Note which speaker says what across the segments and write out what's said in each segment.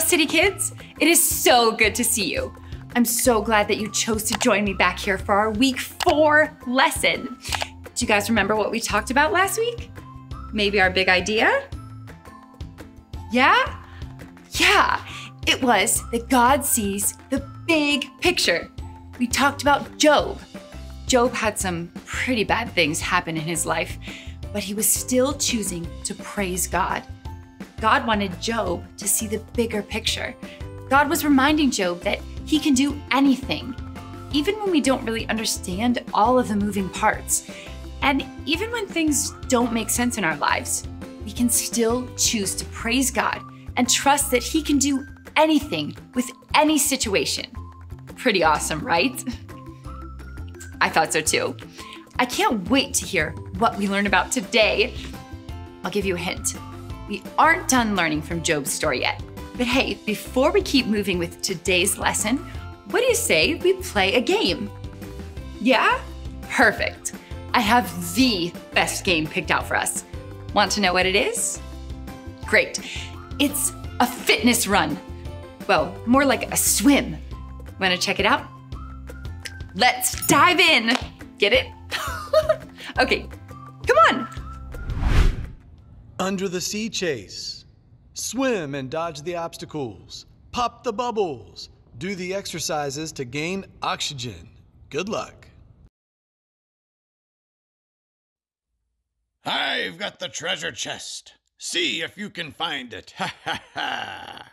Speaker 1: City kids? It is so good to see you. I'm so glad that you chose to join me back here for our week 4 lesson. Do you guys remember what we talked about last week? Maybe our big idea? Yeah? Yeah, it was that God sees the big picture. We talked about Job. Job had some pretty bad things happen in his life, but he was still choosing to praise God. God wanted Job to see the bigger picture. God was reminding Job that he can do anything, even when we don't really understand all of the moving parts. And even when things don't make sense in our lives, we can still choose to praise God and trust that he can do anything with any situation. Pretty awesome, right? I thought so too. I can't wait to hear what we learn about today. I'll give you a hint. We aren't done learning from Job's story yet. But hey, before we keep moving with today's lesson, what do you say we play a game? Yeah? Perfect. I have the best game picked out for us. Want to know what it is? Great. It's a fitness run. Well, more like a swim. Want to check it out? Let's dive in. Get it? Okay, come on.
Speaker 2: Under the sea chase. Swim and dodge the obstacles. Pop the bubbles. Do the exercises to gain oxygen. Good luck.
Speaker 3: I've got the treasure chest. See if you can find it. Ha ha ha.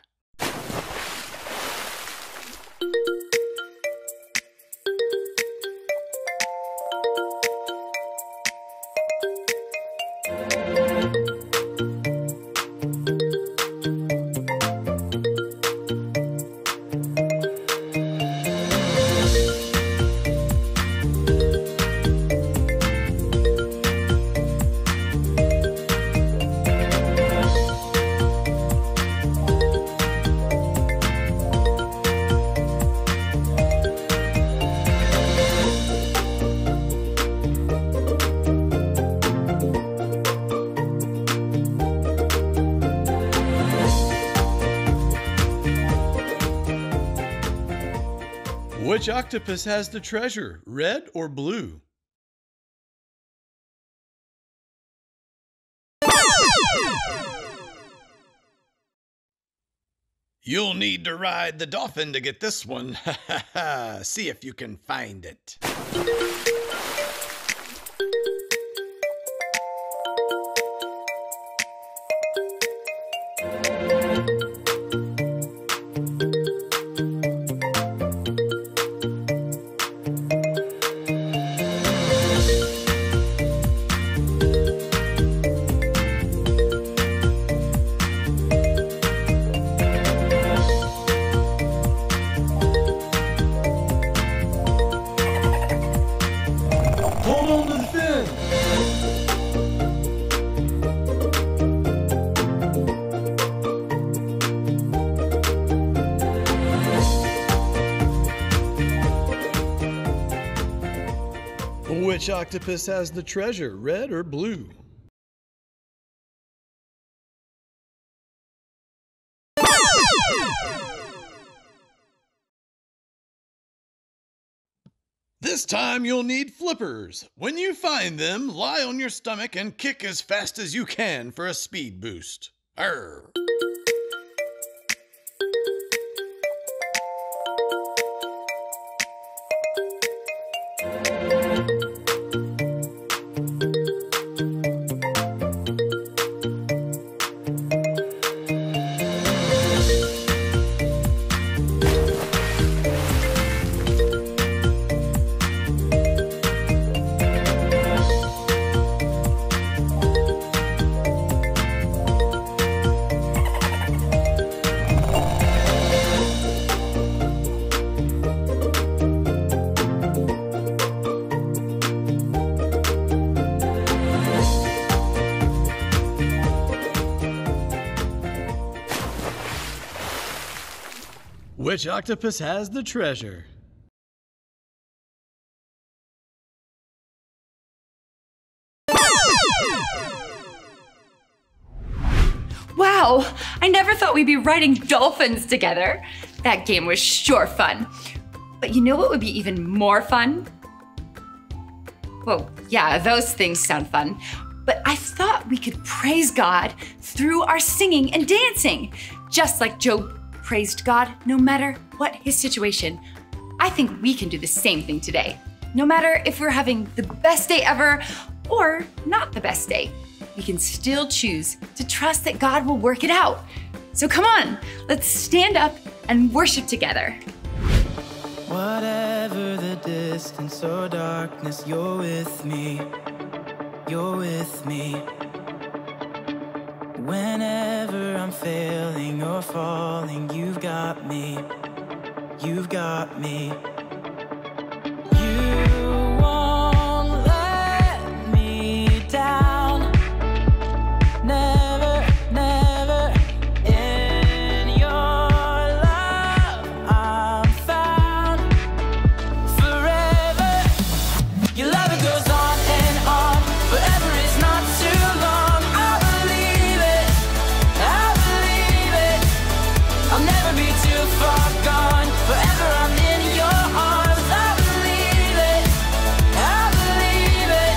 Speaker 2: Which octopus has the treasure, red or blue?
Speaker 3: You'll need to ride the dolphin to get this one. Ha ha ha. See if you can find it.
Speaker 2: Hold on to the fin. Which octopus has the treasure, red or blue? This time you'll need flippers. When you find them, lie on your stomach and kick as fast as you can for a speed boost. Arr! Which octopus has the treasure?
Speaker 1: Wow, I never thought we'd be riding dolphins together. That game was sure fun. But you know what would be even more fun? Well, yeah, those things sound fun. But I thought we could praise God through our singing and dancing, just like Job praised God no matter what his situation. I think we can do the same thing today. No matter if we're having the best day ever or not the best day, we can still choose to trust that God will work it out. So come on, let's stand up and worship together.
Speaker 4: Whatever the distance or darkness, you're with me. You're with me. Whenever I'm failing or falling, you've got me. You've got me. You won't let me down. Never, never. In your love I'm found. Forever. Your love, it goes on and on. Forever is not too long. I believe it. I believe it. I'll never be too far gone. Forever I'm in your arms. I believe it. I believe it.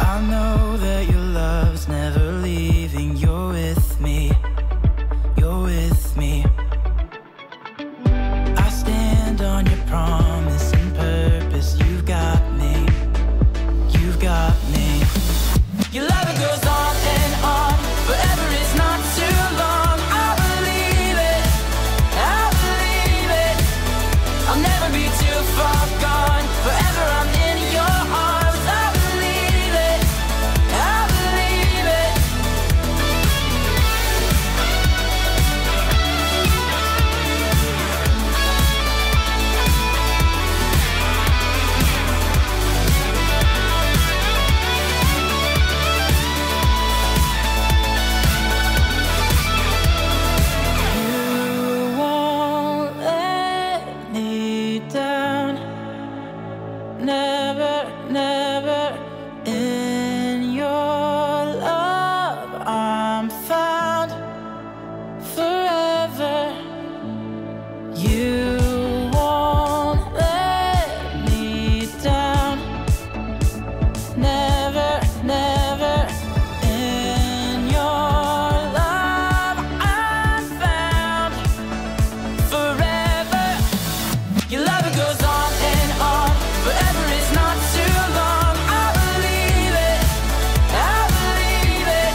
Speaker 4: I know that your love's never leaving. You're with me. You're with me. I stand on your promise and purpose. You've got me. You've got me. Your love, it goes on and on. Forever is not too long. I believe it. I believe it. I'll never be too far gone. Forever I'm in your arms. I believe it. I believe it. You won't let me down. Never, never. In your love I'm found. Forever. You won't let me down. Never, never. In your love I'm found. Forever. Your love, it goes on and on. Forever is not too long. I believe it. I believe it.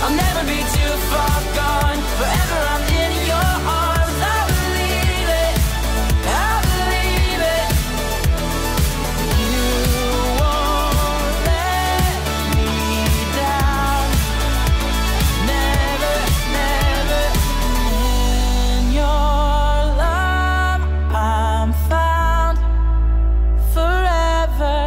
Speaker 4: I'll never be too far gone. Forever I'm in your arms. I believe it. I believe it. You won't let me down. Never, never. In your love I'm found. Forever.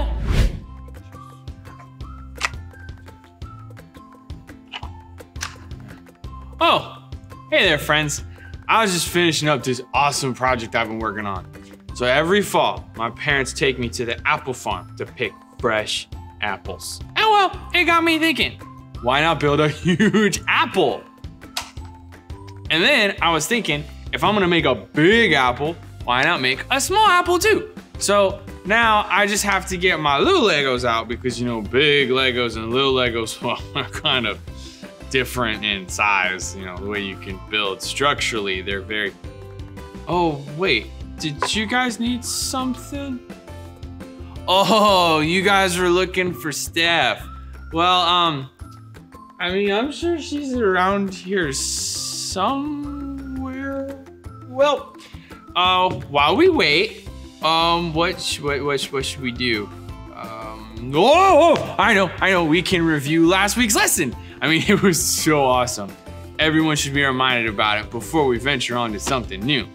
Speaker 5: Oh, hey there, friends. I was just finishing up this awesome project I've been working on. So every fall, my parents take me to the apple farm to pick fresh apples. And well, it got me thinking, why not build a huge apple? And then I was thinking, if I'm gonna make a big apple, why not make a small apple too? So now I just have to get my little Legos out because, you know, big Legos and little Legos, well, are kind of different in size. You know, the way you can build structurally, they're very... Oh, wait, did you guys need something? Oh, you guys were looking for Steph. Well, I mean, I'm sure she's around here somewhere. Well, while we wait, what should we do? I know, we can review last week's lesson. I mean, it was so awesome. Everyone should be reminded about it before we venture on to something new.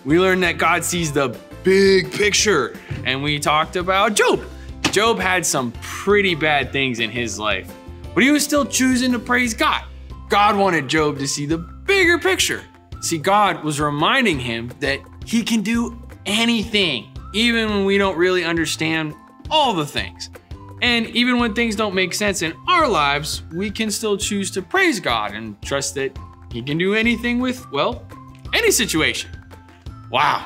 Speaker 5: We learned that God sees the big picture, and we talked about Job. Job had some pretty bad things in his life, but he was still choosing to praise God. God wanted Job to see the bigger picture. See, God was reminding him that he can do anything, even when we don't really understand all the things. And even when things don't make sense in our lives, we can still choose to praise God and trust that He can do anything with, well, any situation. Wow.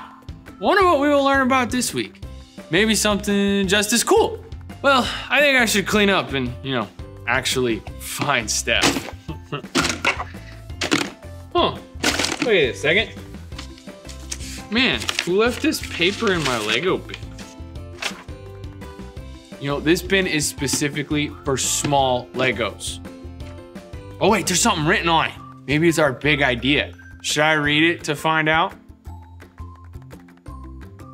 Speaker 5: Wonder what we will learn about this week. Maybe something just as cool. Well, I think I should clean up and, actually find Steph. Huh, wait a second. Man, who left this paper in my Lego bin? This bin is specifically for small Legos. Oh wait, there's something written on it. Maybe it's our big idea. Should I read it to find out?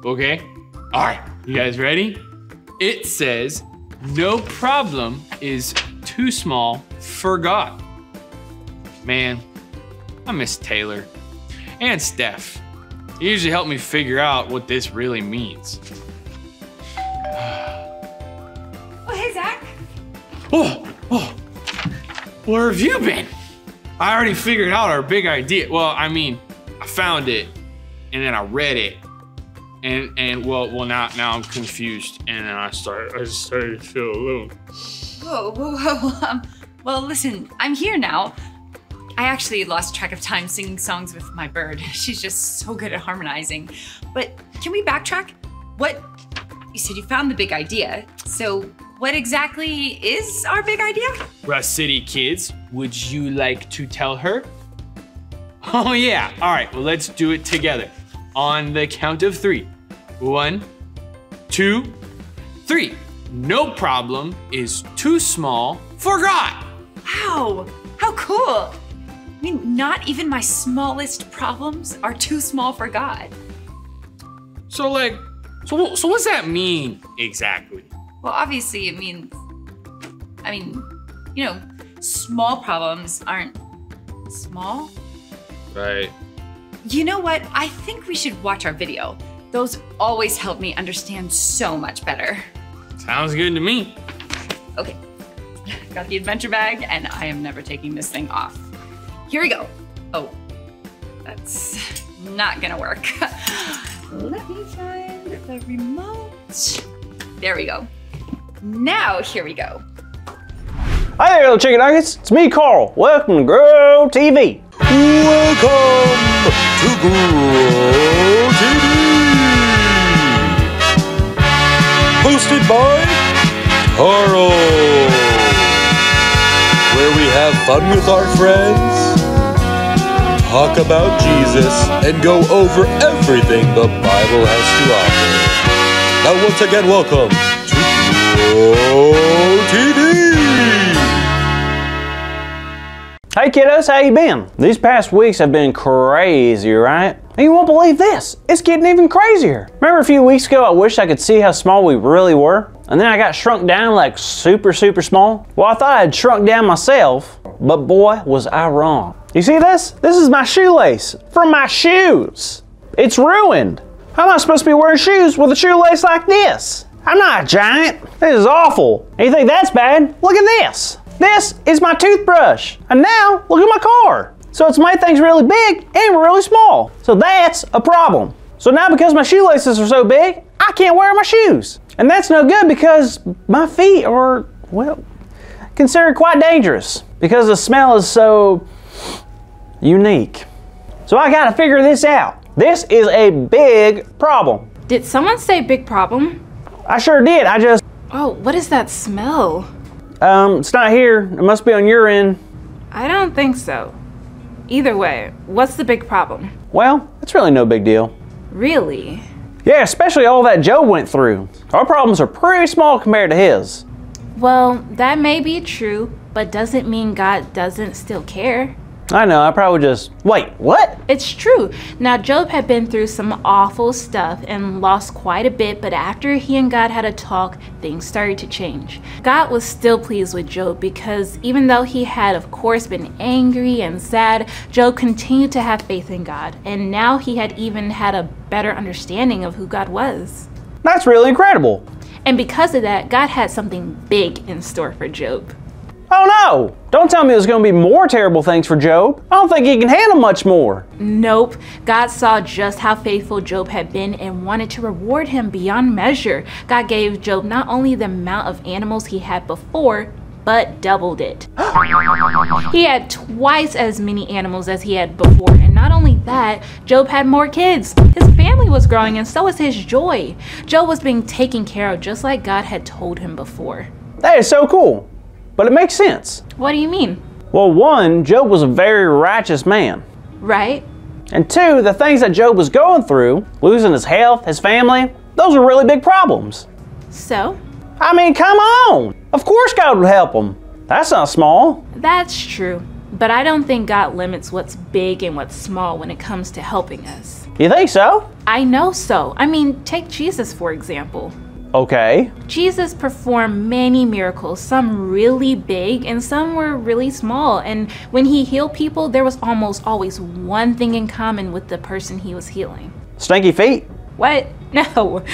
Speaker 5: Okay, all right, you guys ready? It says, no problem is too small for God. Man, I miss Taylor and Steph. They usually help me figure out what this really means.
Speaker 1: Oh, hey, Zach.
Speaker 5: Oh, where have you been? I already figured out our big idea. Well, I mean, I found it and then I read it. And well, now I'm confused, and then I started to feel alone.
Speaker 1: Whoa. Well, listen, I'm here now. I actually lost track of time singing songs with my bird. She's just so good at harmonizing. But can we backtrack? You said you found the big idea. So what exactly is our big idea?
Speaker 5: Rust City kids, would you like to tell her? Oh yeah, all right, well, let's do it together. On the count of 3. 1, 2, 3. No problem is too small for God.
Speaker 1: Wow, how cool. I mean, not even my smallest problems are too small for God.
Speaker 5: So what's that mean exactly?
Speaker 1: Well, obviously it means, small problems aren't small.
Speaker 5: Right.
Speaker 1: You know what? I think we should watch our video. Those always help me understand so much better.
Speaker 5: Sounds good to me.
Speaker 1: Okay, got the adventure bag and I am never taking this thing off. Here we go. Oh, that's not gonna work. Let me find the remote. There we go. Now, here we go.
Speaker 6: Hi there, little chicken nuggets. It's me, Carl. Welcome to Grow TV.
Speaker 7: Welcome to Grow TV. Hosted by Carl. Where we have fun with our friends, talk about Jesus, and go over everything the Bible has to offer. Now once again, welcome to Grow TV.
Speaker 6: Hey kiddos, how you been? These past weeks have been crazy, right? And you won't believe this, it's getting even crazier. Remember a few weeks ago I wished I could see how small we really were? And then I got shrunk down like super small? Well, I thought I had shrunk down myself, but boy, was I wrong. You see this? This is my shoelace from my shoes. It's ruined. How am I supposed to be wearing shoes with a shoelace like this? I'm not a giant. This is awful. And you think that's bad? Look at this. This is my toothbrush. And now, look at my car. So it's made things really big and really small. So that's a problem. So now because my shoelaces are so big, I can't wear my shoes. And that's no good because my feet are, well, considered quite dangerous because the smell is so unique. So I gotta figure this out. This is a big problem.
Speaker 8: Did someone say big problem?
Speaker 6: I sure did,
Speaker 8: Oh, what is that smell?
Speaker 6: It's not here. It must be on your end.
Speaker 8: I don't think so. Either way, what's the big problem?
Speaker 6: Well, it's really no big deal.
Speaker 8: Really?
Speaker 6: Yeah, especially all that Joe went through. Our problems are pretty small compared to his.
Speaker 8: Well, that may be true, but doesn't mean God doesn't still care.
Speaker 6: I know, I probably just... Wait, what?
Speaker 8: It's true. Now, Job had been through some awful stuff and lost quite a bit, but after he and God had a talk, things started to change. God was still pleased with Job because even though he had, of course, been angry and sad, Job continued to have faith in God, and now he had even had a better understanding of who God was.
Speaker 6: That's really incredible.
Speaker 8: And because of that, God had something big in store for Job.
Speaker 6: Oh no! Don't tell me there's gonna be more terrible things for Job. I don't think he can handle much more.
Speaker 8: Nope. God saw just how faithful Job had been and wanted to reward him beyond measure. God gave Job not only the amount of animals he had before, but doubled it. He had twice as many animals as he had before, and not only that, Job had more kids. His family was growing, and so was his joy. Job was being taken care of just like God had told him before.
Speaker 6: That is so cool, but it makes sense.
Speaker 8: What do you mean?
Speaker 6: Well, one, Job was a very righteous man.
Speaker 8: Right?
Speaker 6: And two, the things that Job was going through, losing his health, his family, those are really big problems.
Speaker 8: So?
Speaker 6: I mean, come on! Of course God would help him. That's not small.
Speaker 8: That's true. But I don't think God limits what's big and what's small when it comes to helping us.
Speaker 6: You think so?
Speaker 8: I know so. I mean, take Jesus for example.
Speaker 6: Okay.
Speaker 8: Jesus performed many miracles, some really big and some were really small. And when he healed people, there was almost always one thing in common with the person he was healing.
Speaker 6: Stinky feet?
Speaker 8: What? No.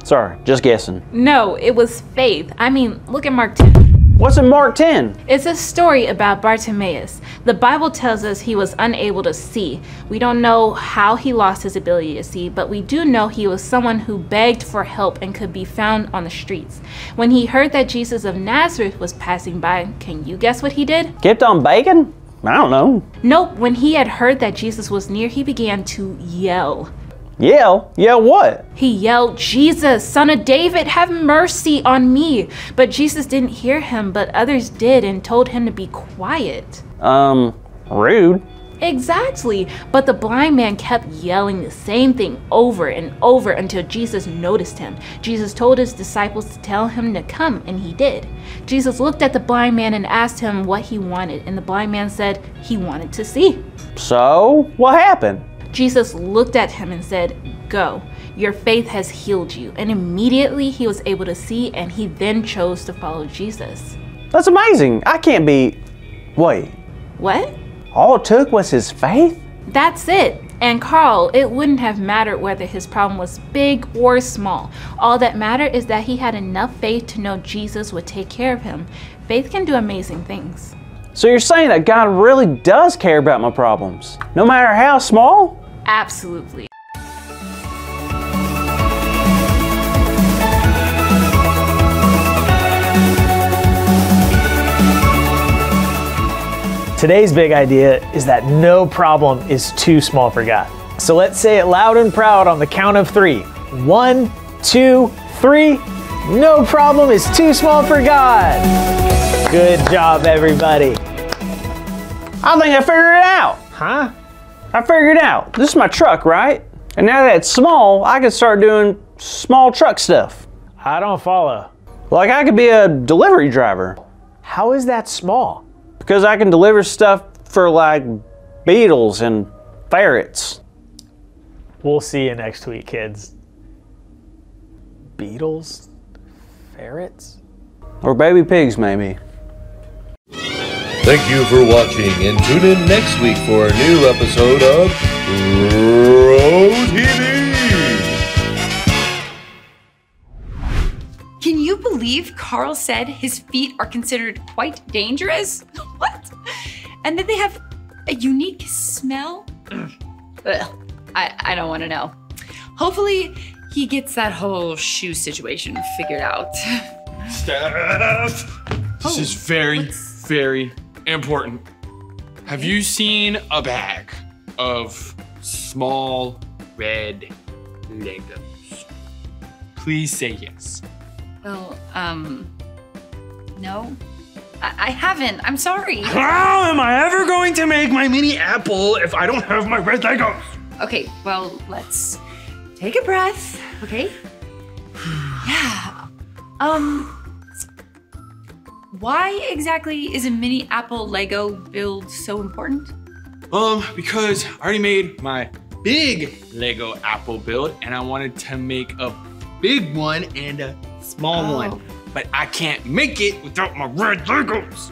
Speaker 6: Sorry, just guessing.
Speaker 8: No, it was faith. I mean, look at Mark 10.
Speaker 6: What's in Mark 10?
Speaker 8: It's a story about Bartimaeus. The Bible tells us he was unable to see. We don't know how he lost his ability to see, but we do know he was someone who begged for help and could be found on the streets. When he heard that Jesus of Nazareth was passing by, can you guess what he did?
Speaker 6: Kept on baking? I don't know.
Speaker 8: Nope, when he had heard that Jesus was near, he began to yell.
Speaker 6: Yell? Yell what?
Speaker 8: He yelled, "Jesus, Son of David, have mercy on me." But Jesus didn't hear him, but others did and told him to be quiet.
Speaker 6: Rude.
Speaker 8: Exactly, but the blind man kept yelling the same thing over and over until Jesus noticed him. Jesus told his disciples to tell him to come, and he did. Jesus looked at the blind man and asked him what he wanted, and the blind man said he wanted to see.
Speaker 6: So, what happened?
Speaker 8: Jesus looked at him and said, "Go, your faith has healed you." And immediately he was able to see, and he then chose to follow Jesus.
Speaker 6: That's amazing. I can't be... Wait,
Speaker 8: What?
Speaker 6: all it took was his faith?
Speaker 8: That's it. And Carl, it wouldn't have mattered whether his problem was big or small. All that mattered is that he had enough faith to know Jesus would take care of him. Faith can do amazing things.
Speaker 6: So you're saying that God really does care about my problems, no matter how small?
Speaker 8: Absolutely.
Speaker 9: Today's big idea is that no problem is too small for God. So let's say it loud and proud on the count of 3. 1, 2, 3. No problem is too small for God. Good job, everybody.
Speaker 6: I think I figured it out.
Speaker 9: Huh?
Speaker 6: I figured it out. This is my truck, right? And now that it's small, I can start doing small truck stuff.
Speaker 9: I don't follow.
Speaker 6: Like I could be a delivery driver.
Speaker 9: How is that small?
Speaker 6: Because I can deliver stuff for like beetles and ferrets.
Speaker 9: We'll see you next week, kids. Beetles? Ferrets?
Speaker 6: Or baby pigs, maybe.
Speaker 7: Thank you for watching, and tune in next week for a new episode of Bro TV.
Speaker 1: Can you believe Carl said his feet are considered quite dangerous? What? And that they have a unique smell? Ugh, I don't want to know. Hopefully, he gets that whole shoe situation figured out.
Speaker 5: Steph! This is very important. Have you seen a bag of small red Legos? Please say yes.
Speaker 1: Well, no. I haven't. I'm sorry.
Speaker 5: How am I ever going to make my mini apple if I don't have my red Legos?
Speaker 1: Okay, well, let's take a breath, okay? Yeah. Why exactly is a mini apple Lego build so important?
Speaker 5: Because I already made my big Lego apple build and I wanted to make a big one and a small one. But I can't make it without my red Legos.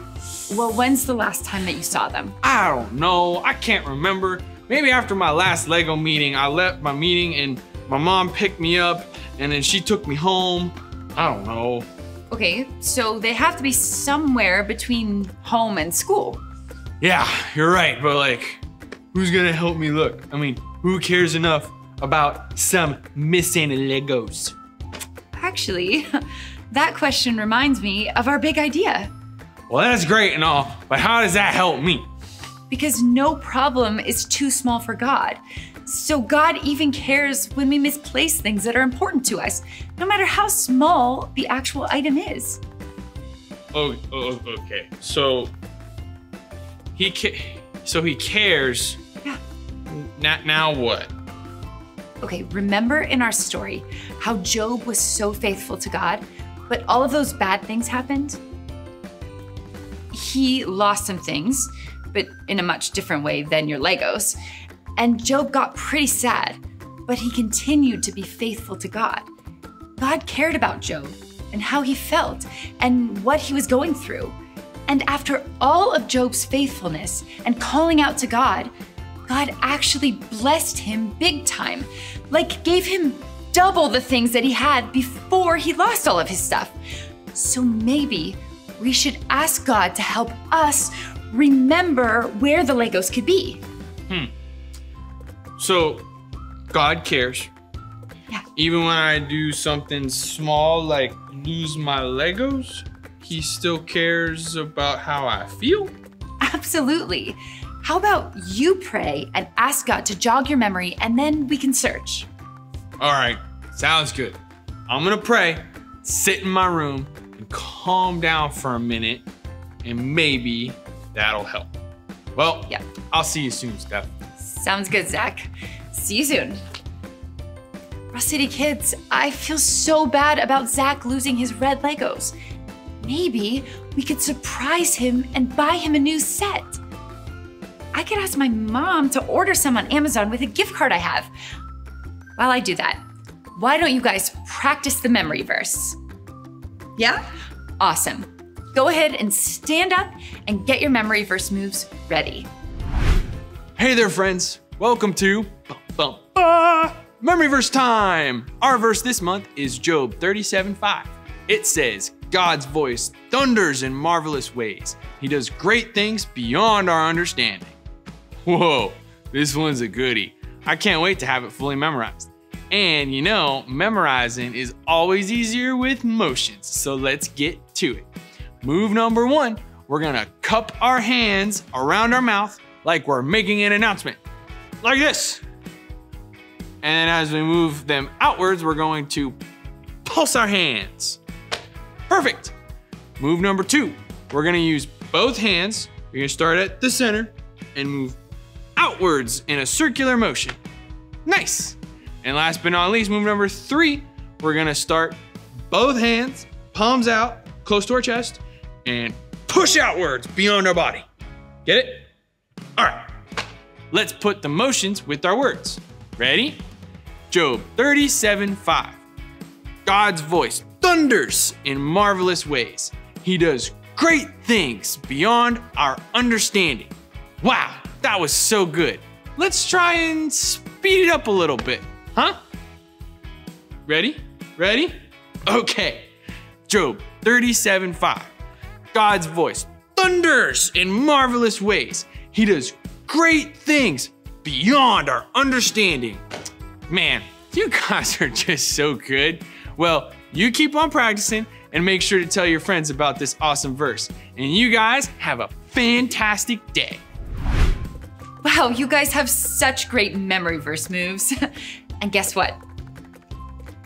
Speaker 1: Well, when's the last time that you saw them?
Speaker 5: I don't know, I can't remember. Maybe after my last Lego meeting, I left my meeting and my mom picked me up and then she took me home. I don't know.
Speaker 1: Okay, so they have to be somewhere between home and school.
Speaker 5: Yeah, you're right, but like, who's gonna help me look? I mean, who cares enough about some missing Legos?
Speaker 1: Actually, that question reminds me of our big idea.
Speaker 5: Well, that's great and all, but how does that help me?
Speaker 1: Because no problem is too small for God. So God even cares when we misplace things that are important to us, no matter how small the actual item is.
Speaker 5: Okay. So he cares.
Speaker 1: Yeah.
Speaker 5: Now what?
Speaker 1: Okay, remember in our story how Job was so faithful to God, but all of those bad things happened? He lost some things, but in a much different way than your Legos. And Job got pretty sad, but he continued to be faithful to God. God cared about Job and how he felt and what he was going through. And after all of Job's faithfulness and calling out to God, God actually blessed him big time, like gave him double the things that he had before he lost all of his stuff. So maybe we should ask God to help us remember where the Legos could be.
Speaker 5: So, God cares.
Speaker 1: Yeah.
Speaker 5: Even when I do something small like lose my Legos, he still cares about how I feel?
Speaker 1: Absolutely. How about you pray and ask God to jog your memory and then we can search?
Speaker 5: All right, sounds good. I'm gonna pray, sit in my room, and calm down for a minute, and maybe that'll help. Well,
Speaker 1: Yeah.
Speaker 5: I'll see you soon, Steph.
Speaker 1: Sounds good, Zach. See you soon. Rust City kids, I feel so bad about Zach losing his red Legos. Maybe we could surprise him and buy him a new set. I could ask my mom to order some on Amazon with a gift card I have. While I do that, why don't you guys practice the memory verse? Yeah? Awesome. Go ahead and stand up and get your memory verse moves ready.
Speaker 5: Hey there, friends. Welcome to Memory Verse Time. Our verse this month is Job 37:5. It says, God's voice thunders in marvelous ways. He does great things beyond our understanding. Whoa, this one's a goodie. I can't wait to have it fully memorized. And you know, memorizing is always easier with motions, so let's get to it. Move number 1, we're gonna cup our hands around our mouth like we're making an announcement, like this. And as we move them outwards, we're going to pulse our hands. Perfect. Move number 2, we're gonna use both hands. We're gonna start at the center and move outwards in a circular motion. Nice. And last but not least, move number 3, we're gonna start both hands, palms out, close to our chest, and push outwards beyond our body. Get it? All right, let's put the motions with our words. Ready? Job 37:5. God's voice thunders in marvelous ways. He does great things beyond our understanding. Wow, that was so good. Let's try and speed it up a little bit, huh? Ready? Ready? Okay. Job 37:5. God's voice thunders in marvelous ways. He does great things beyond our understanding. Man, you guys are just so good. Well, you keep on practicing and make sure to tell your friends about this awesome verse. And you guys have a fantastic day.
Speaker 1: Wow, you guys have such great memory verse moves. And guess what?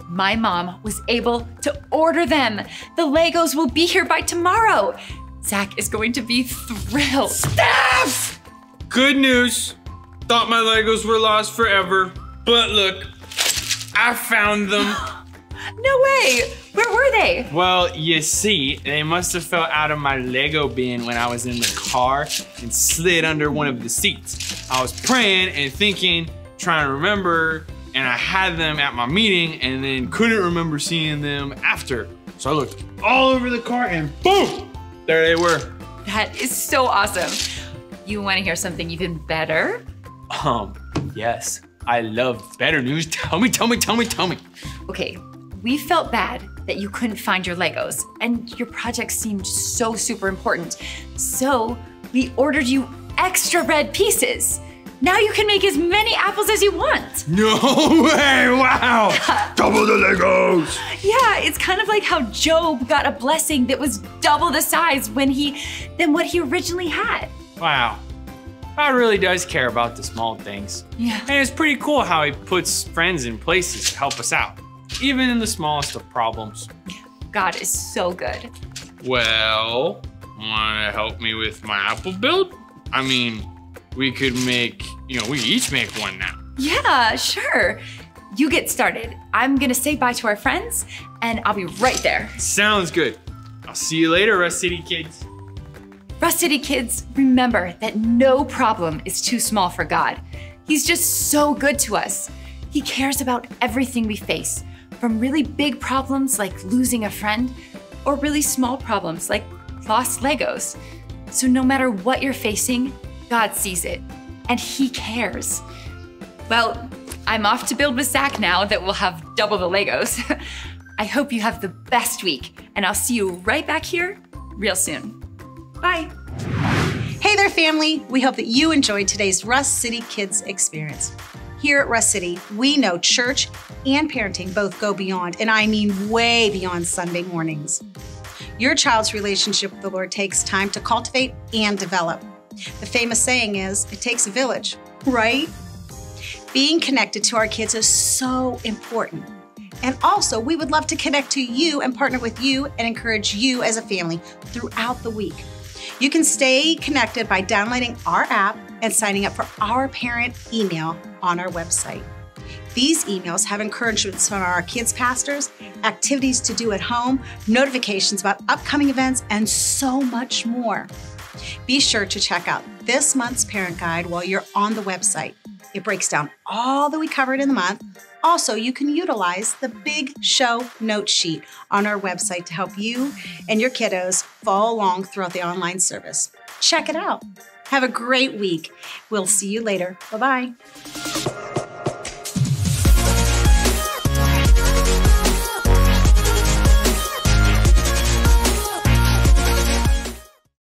Speaker 1: My mom was able to order them. The Legos will be here by tomorrow. Zach is going to be thrilled.
Speaker 5: Steph! Good news. Thought my Legos were lost forever, but look, I found them.
Speaker 1: No way! Where were they?
Speaker 5: Well, you see, they must have fell out of my Lego bin when I was in the car and slid under one of the seats. I was praying and thinking, trying to remember, and I had them at my meeting and then couldn't remember seeing them after. So I looked all over the car and boom, there they were.
Speaker 1: That is so awesome. You want to hear something even better?
Speaker 5: Yes, I love better news. Tell me.
Speaker 1: Okay, we felt bad that you couldn't find your Legos and your project seemed so super important. So we ordered you extra red pieces. Now you can make as many apples as you want.
Speaker 5: No way, wow. Double the Legos.
Speaker 1: Yeah, it's kind of like how Job got a blessing that was double the size than what he originally had.
Speaker 5: Wow. God really does care about the small things.
Speaker 1: Yeah.
Speaker 5: And it's pretty cool how he puts friends in places to help us out, even in the smallest of problems.
Speaker 1: God is so good.
Speaker 5: Well, wanna help me with my apple build? I mean, we could make, we each make one now.
Speaker 1: Yeah, sure. You get started. I'm gonna say bye to our friends and I'll be right there.
Speaker 5: Sounds good. I'll see you later, Rust City kids.
Speaker 1: Rust City kids, remember that no problem is too small for God. He's just so good to us. He cares about everything we face, from really big problems like losing a friend, or really small problems like lost Legos. So no matter what you're facing, God sees it, and He cares. Well, I'm off to build with Zach now that we'll have double the Legos. I hope you have the best week, and I'll see you right back here real soon. Bye.
Speaker 10: Hey there, family. We hope that you enjoyed today's Rust City Kids experience. Here at Rust City, we know church and parenting both go beyond, and I mean way beyond Sunday mornings. Your child's relationship with the Lord takes time to cultivate and develop. The famous saying is, it takes a village, right? Being connected to our kids is so important. And also, we would love to connect to you and partner with you and encourage you as a family throughout the week. You can stay connected by downloading our app and signing up for our parent email on our website. These emails have encouragements from our kids' pastors, activities to do at home, notifications about upcoming events, and so much more. Be sure to check out this month's parent guide while you're on the website. It breaks down all that we covered in the month. Also, you can utilize the Big Show note sheet on our website to help you and your kiddos follow along throughout the online service. Check it out. Have a great week. We'll see you later. Bye-bye.